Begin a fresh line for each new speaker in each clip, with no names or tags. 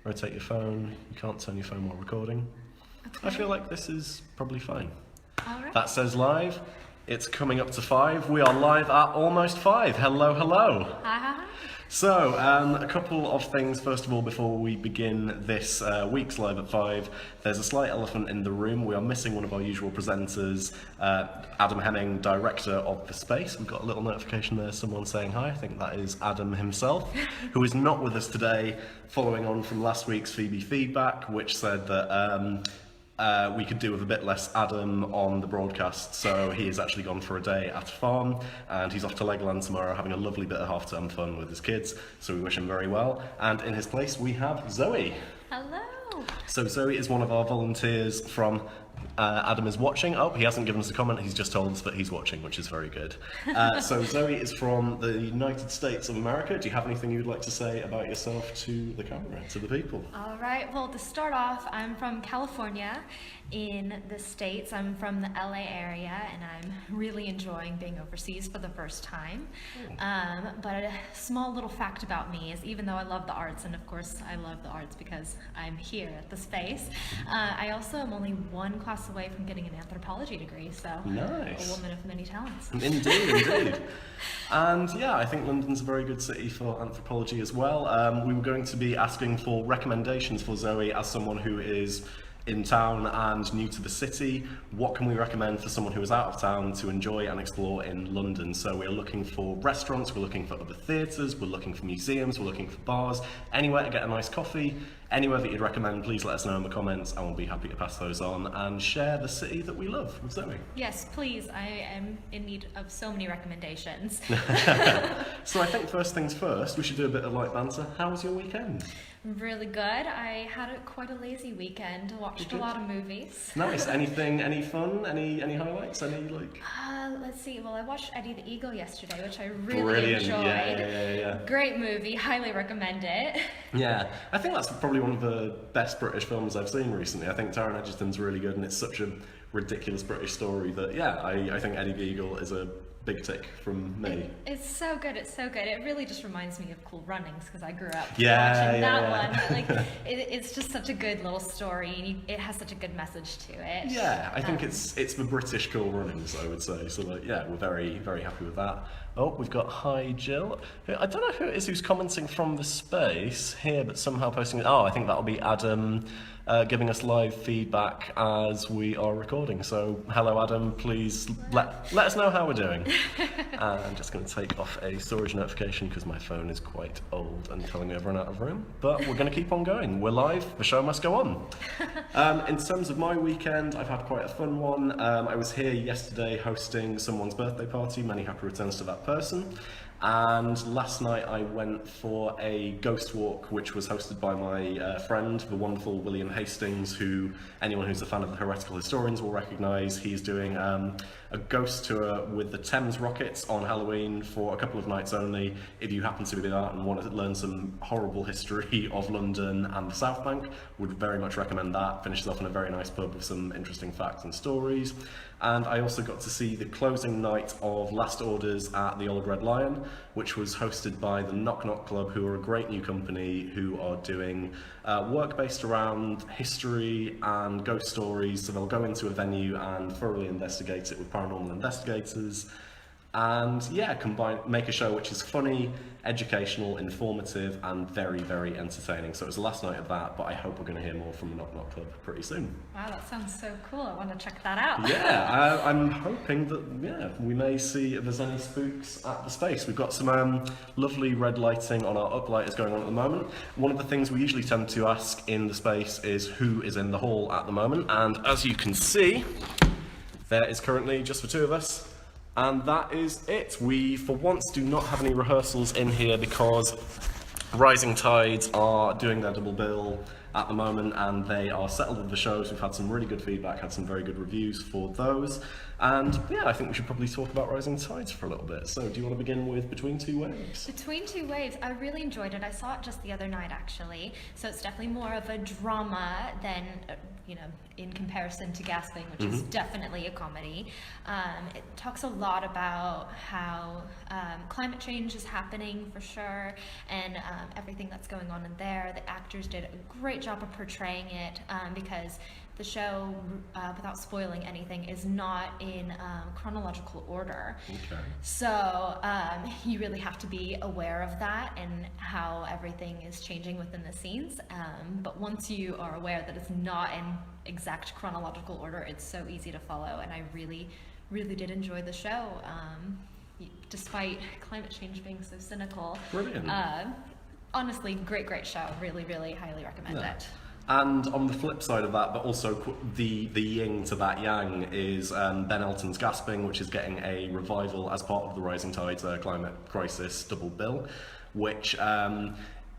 rotate your phone. You can't turn your phone while recording.
Okay.
I feel like this is probably fine.
All right.
That says live. It's coming up to 5. We are live at almost 5. Hello, hello.
Hi, hi, hi.
So, a couple of things. First of all, before we begin this week's Live at 5, there's a slight elephant in the room. We are missing one of our usual presenters, Adam Hemming, director of The Space. We've got a little notification there, someone saying hi. I think that is Adam himself, who is not with us today, following on from last week's Phoebe feedback, which said that we could do with a bit less Adam on the broadcast, so he has actually gone for a day at a farm and he's off to Legoland tomorrow having a lovely bit of half-term fun with his kids, so we wish him very well. And in his place we have Zoe.
Hello.
So Zoe is one of our volunteers from Adam is watching. Oh, he hasn't given us a comment, he's just told us that he's watching, which is very good. So Zoe is from the United States of America. Do you have anything you'd like to say about yourself to the camera, to the people?
All right. Well, to start off, I'm from California in the States. I'm from the LA area and I'm really enjoying being overseas for the first time. But a small little fact about me is even though I love the arts, and of course I love the arts because I'm here at the Space, I also am only one class away from getting an anthropology degree, so
Nice.
a woman of many talents.
Indeed, indeed. And yeah, I think London's a very good city for anthropology as well. We were going to be asking for recommendations for Zoe as someone who is in town and new to the city. What can we recommend for someone who is out of town to enjoy and explore in London? So we're looking for restaurants, we're looking for other theatres, we're looking for museums, we're looking for bars, anywhere to get a nice coffee. Anywhere that you'd recommend, please let us know in the comments and we'll be happy to pass those on and share the city that we love with Zoe.
Yes, please. I am in need of so many recommendations.
So I think first things first, we should do a bit of light banter. How was your weekend?
Really good. I had quite a lazy weekend. Watched a lot of movies.
Nice. Anything, any fun? Any highlights? Any like?
Let's see. Well, I watched Eddie the Eagle yesterday, which I really
Brilliant.
enjoyed.
Yeah.
Great movie. Highly recommend it.
Yeah, I think that's probably one of the best British films I've seen recently. I think Taron Egerton's really good and it's such a ridiculous British story that, yeah, I think Eddie the Eagle is a big tick from me.
It's so good. It's so good. It really just reminds me of Cool Runnings because I grew up watching
Yeah.
that one. Like, it's just such a good little story and it has such a good message to it.
Yeah, I think it's the British Cool Runnings, I would say. So like, yeah, we're very, very happy with that. Oh, we've got hi Jill. I don't know who it is who's commenting from the Space here, but somehow posting it. Oh, I think that'll be Adam giving us live feedback as we are recording. So hello Adam, please let us know how we're doing. I'm just going to take off a storage notification because my phone is quite old and telling me I've run out of room. But we're going to keep on going. We're live, the show must go on. In terms of my weekend, I've had quite a fun one. I was here yesterday hosting someone's birthday party. Many happy returns to that person. And last night I went for a ghost walk, which was hosted by my friend, the wonderful William Hastings, who anyone who's a fan of the Heretical Historians will recognise. He's doing a ghost tour with the Thames Rockets on Halloween for a couple of nights only. If you happen to be there and want to learn some horrible history of London and the South Bank, would very much recommend that. Finishes off in a very nice pub with some interesting facts and stories. And I also got to see the closing night of Last Orders at the Old Red Lion, which was hosted by the Knock Knock Club, who are a great new company who are doing work based around history and ghost stories. So they'll go into a venue and thoroughly investigate it with paranormal investigators. And yeah, make a show which is funny, educational, informative, and very, very entertaining. So it was the last night of that, but I hope we're going to hear more from the Knock Knock Club pretty soon.
Wow, that sounds so cool. I want to check that out.
Yeah, I'm hoping that, we may see if there's any spooks at the Space. We've got some lovely red lighting on our uplighters going on at the moment. One of the things we usually tend to ask in the Space is who is in the hall at the moment, and as you can see, there is currently just the two of us. And that is it. We, for once, do not have any rehearsals in here because Rising Tides are doing their double bill at the moment, and they are settled with the shows. We've had some really good feedback, had some very good reviews for those, and yeah, I think we should probably talk about Rising Tides for a little bit. So do you want to begin with Between Two Waves?
Between Two Waves, I really enjoyed it. I saw it just the other night, actually. So it's definitely more of a drama than, in comparison to Gasping, which is definitely a comedy. It talks a lot about how climate change is happening for sure, and everything that's going on in there. The actors did a great job of portraying it, because the show, without spoiling anything, is not in chronological order.
Okay.
So you really have to be aware of that and how everything is changing within the scenes. But once you are aware that it's not in exact chronological order, it's so easy to follow. And I really, really did enjoy the show, despite climate change being so cynical.
Brilliant.
Honestly, great show. Really, really highly recommend it.
And on the flip side of that, but also the yin to that yang, is Ben Elton's Gasping, which is getting a revival as part of the Rising Tides climate crisis double bill, which,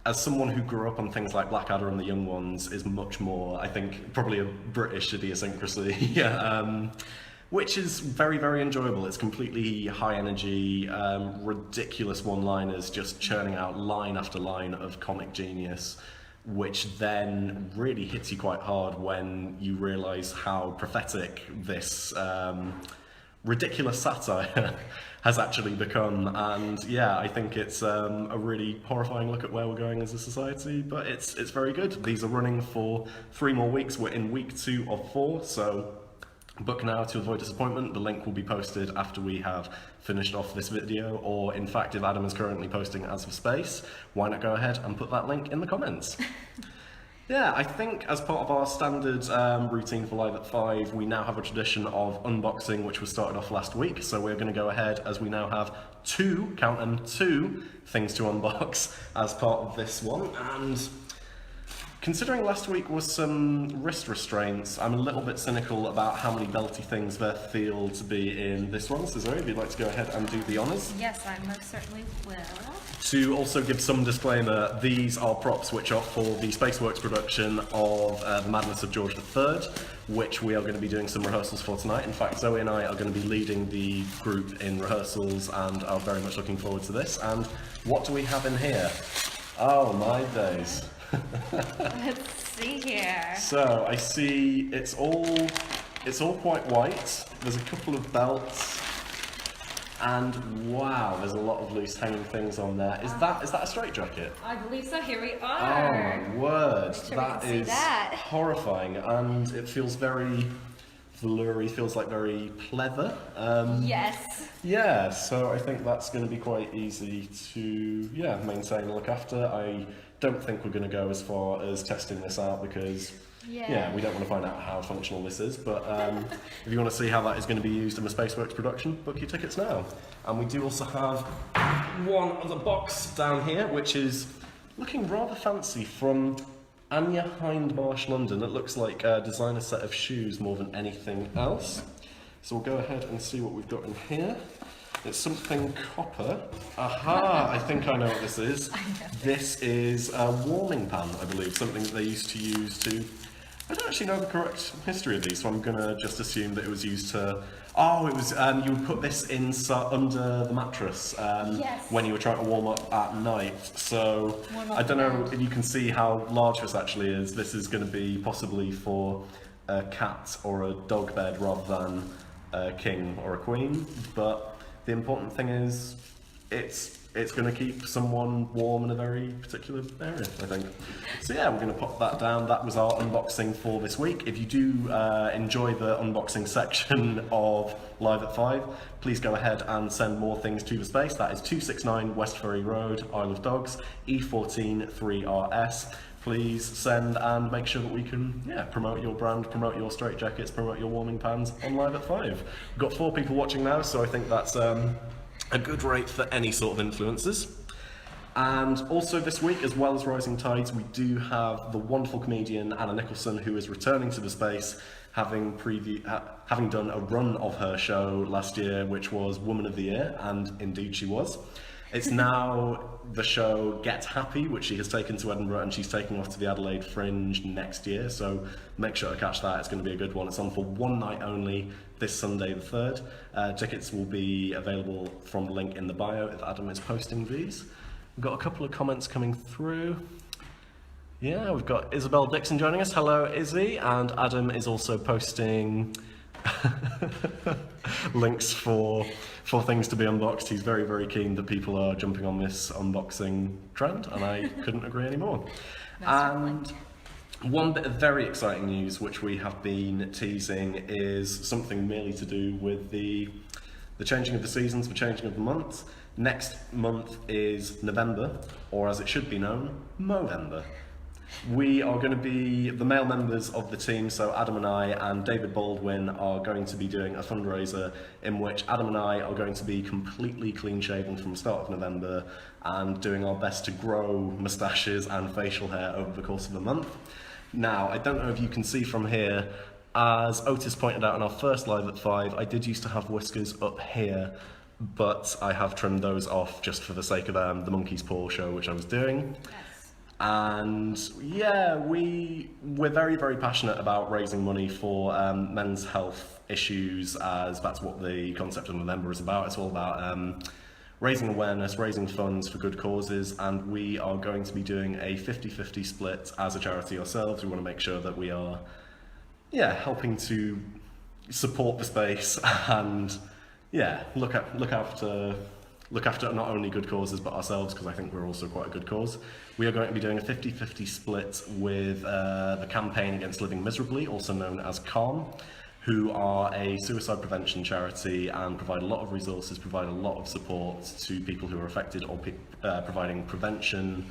as someone who grew up on things like Blackadder and The Young Ones, is much more, I think, probably a British idiosyncrasy, which is very, very enjoyable. It's completely high energy, ridiculous one-liners, just churning out line after line of comic genius, which then really hits you quite hard when you realise how prophetic this ridiculous satire has actually become. And yeah, I think it's a really horrifying look at where we're going as a society, but it's very good. These are running for 3 more weeks. We're in week 2 of 4, so book now to avoid disappointment. The link will be posted after we have finished off this video, or in fact, if Adam is currently posting as of space, why not go ahead and put that link in the comments? Yeah, I think as part of our standard routine for Live at 5, we now have a tradition of unboxing, which was started off last week. So we're going to go ahead, as we now have 2, count them, 2 things to unbox as part of this one. And considering last week was some wrist restraints, I'm a little bit cynical about how many belty things there feel to be in this one. So Zoe, if you'd like to go ahead and do the honours.
Yes, I most certainly will.
To also give some disclaimer, these are props which are for the Spaceworks production of The Madness of George III, which we are going to be doing some rehearsals for tonight. In fact, Zoe and I are going to be leading the group in rehearsals and are very much looking forward to this. And what do we have in here? Oh my days.
Let's see here.
So I see it's all quite white. There's a couple of belts, and wow, there's a lot of loose hanging things on there. Is that a straitjacket?
I believe so. Here we
Oh
are.
my word,
Make sure we
that
can see
is
that.
horrifying, and it feels very veloury, feels like very pleather.
Yes.
Yeah, so I think that's going to be quite easy to maintain and look after. I don't think we're going to go as far as testing this out because we don't want to find out how functional this is, but if you want to see how that is going to be used in the Spaceworks production, book your tickets now. And we do also have one other box down here, which is looking rather fancy, from Anya Hindmarsh London. It looks like a designer set of shoes more than anything else. So we'll go ahead and see what we've got in here. It's something copper. Aha, I think I know what this is. This is a warming pan, I believe, something that they used to use to... I don't actually know the correct history of these, so I'm going to just assume that it was used to... Oh, it was, you would put this in under the mattress when you were trying to warm up at night. So I don't know if you can see how large this actually is. This is going to be possibly for a cat or a dog bed rather than a king or a queen, but the important thing is it's going to keep someone warm in a very particular area, I think. So yeah, we're going to pop that down. That was our unboxing for this week. If you do enjoy the unboxing section of Live at 5, please go ahead and send more things to the space. That is 269 West Ferry Road, Isle of Dogs, E14 3RS. Please send and make sure that we can promote your brand, promote your straitjackets, promote your warming pans on Live at 5. We've got 4 people watching now, so I think that's a good rate for any sort of influencers. And also this week, as well as Rising Tides, we do have the wonderful comedian Anna Nicholson, who is returning to the space, having done a run of her show last year, which was Woman of the Year, and indeed she was. It's now the show Get Happy, which she has taken to Edinburgh, and she's taking off to the Adelaide Fringe next year, so make sure to catch that. It's going to be a good one. It's on for one night only, this Sunday the 3rd. Tickets will be available from the link in the bio if Adam is posting these. We've got a couple of comments coming through. Yeah, we've got Isabel Dixon joining us. Hello, Izzy. And Adam is also posting links for things to be unboxed. He's very, very keen that people are jumping on this unboxing trend, and I couldn't agree anymore. And one bit of very exciting news which we have been teasing is something merely to do with the changing of the seasons, the changing of the months. Next month is November, or as it should be known, Movember. We are going to be the male members of the team, so Adam and I and David Baldwin are going to be doing a fundraiser in which Adam and I are going to be completely clean shaven from the start of November and doing our best to grow moustaches and facial hair over the course of the month. Now, I don't know if you can see from here, as Otis pointed out in our first live at 5, I did used to have whiskers up here, but I have trimmed those off just for the sake of the Monkey's Paw show which I was doing.
Yes.
And yeah, we're very, very passionate about raising money for men's health issues, as that's what the concept of November is about. It's all about raising awareness, raising funds for good causes, and we are going to be doing a 50-50 split as a charity ourselves. We want to make sure that we are, helping to support the space and look after not only good causes but ourselves, because I think we're also quite a good cause. We are going to be doing a 50-50 split with the Campaign Against Living Miserably, also known as CALM, who are a suicide prevention charity and provide a lot of resources, provide a lot of support to people who are affected, or providing prevention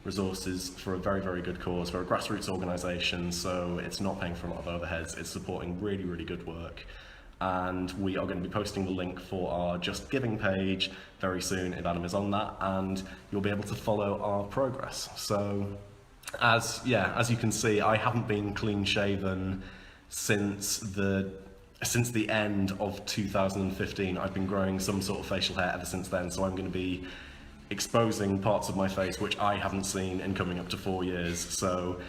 resources for a very, very good cause, for a grassroots organisation, so it's not paying for a lot of overheads, it's supporting really, really good work. And we are going to be posting the link for our Just Giving page very soon if Adam is on that, and you'll be able to follow our progress. So as you can see, I haven't been clean shaven since the end of 2015. I've been growing some sort of facial hair ever since then, so I'm going to be exposing parts of my face which I haven't seen in coming up to 4 years. So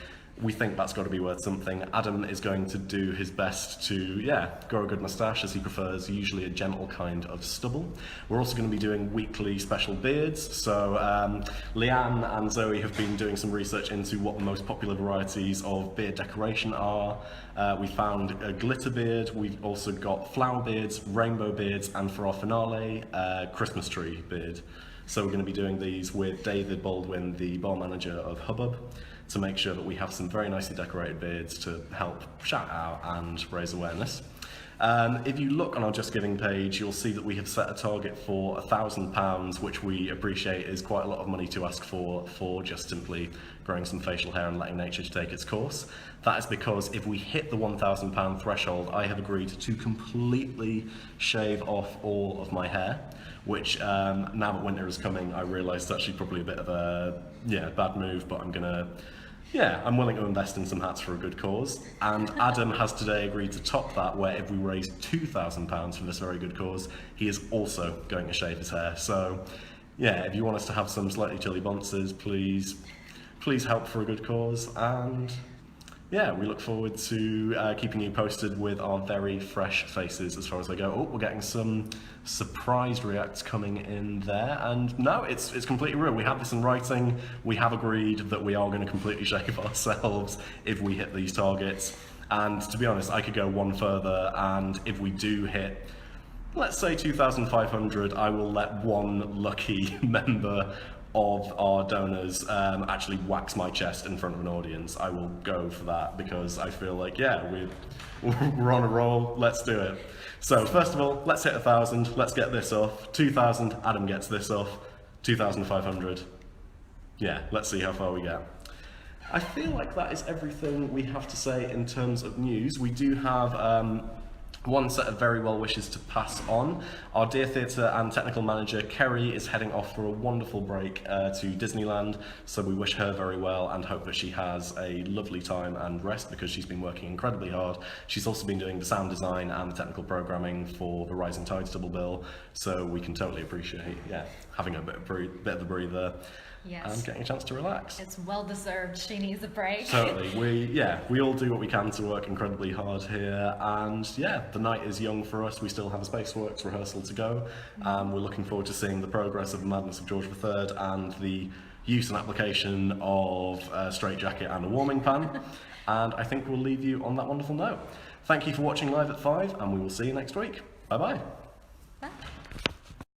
we think that's got to be worth something. Adam is going to do his best to, grow a good moustache, as he prefers usually a gentle kind of stubble. We're also going to be doing weekly special beards. So Leanne and Zoe have been doing some research into what the most popular varieties of beard decoration are. We found a glitter beard, we've also got flower beards, rainbow beards, and for our finale, Christmas tree beard. So we're going to be doing these with David Baldwin, the bar manager of Hubbub, to make sure that we have some very nicely decorated beards to help shout out and raise awareness. If you look on our Just Giving page, you'll see that we have set a target for £1,000, which we appreciate is quite a lot of money to ask for just simply growing some facial hair and letting nature take its course. That is because if we hit the £1,000 threshold, I have agreed to completely shave off all of my hair, which now that winter is coming, I realise is actually probably a bit of a bad move, but I'm willing to invest in some hats for a good cause. And Adam has today agreed to top that, where if we raise £2,000 for this very good cause, he is also going to shave his hair. So if you want us to have some slightly chilly bonces, please help for a good cause. And we look forward to keeping you posted with our very fresh faces as far as they go. Oh, we're getting some surprised reacts coming in there, and no, it's completely real. We have this in writing. We have agreed that we are going to completely shave ourselves if we hit these targets. And to be honest, I could go one further, and if we do hit, let's say 2,500, I will let one lucky member of our donors actually wax my chest in front of an audience. I will go for that because I feel like, we're on a roll, let's do it. So first of all, let's hit 1,000, let's get this off. 2,000, Adam gets this off. 2,500, let's see how far we get. I feel like that is everything we have to say in terms of news. We do have one set of very well wishes to pass on. Our dear theatre and technical manager Kerry is heading off for a wonderful break to Disneyland, so we wish her very well and hope that she has a lovely time and rest, because she's been working incredibly hard. She's also been doing the sound design and the technical programming for the Rising Tides double bill, so we can totally appreciate having a bit of a breather,
Yes.
and getting a chance to relax.
It's well deserved. She needs a break.
Totally. We all do what we can to work incredibly hard here, and yeah, the night is young for us. We still have a Spaceworks rehearsal to go. We're looking forward to seeing the progress of the Madness of George III and the use and application of a straitjacket and a warming pan. And I think we'll leave you on that wonderful note. Thank you for watching Live at 5, and we will see you next week. Bye bye.